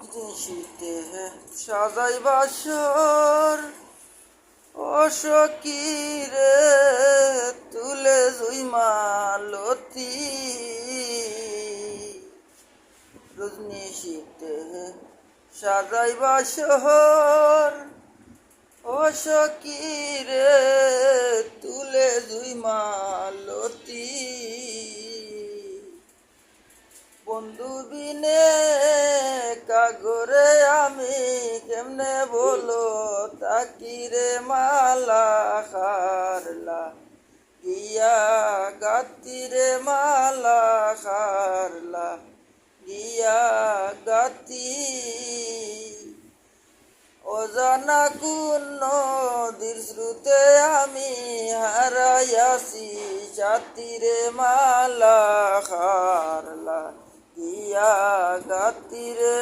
শীতে সাজাই বাসর ও সখী রে তুলে জুইমালতি রজনী শীতে সাজাই বাসর ও সখী রে তুলে জুইমালতি বন্ধু বিনে কাগরে আমি কেমনে বলো তাকি রে মালা খারলা গিয়া গাতি রে মালা খারলা গিয়া গাতি অজানা কোন নদীর স্রোতে আমি হারাইয়াছি সাথীরে মালা খারলা গিয়া গাতিরে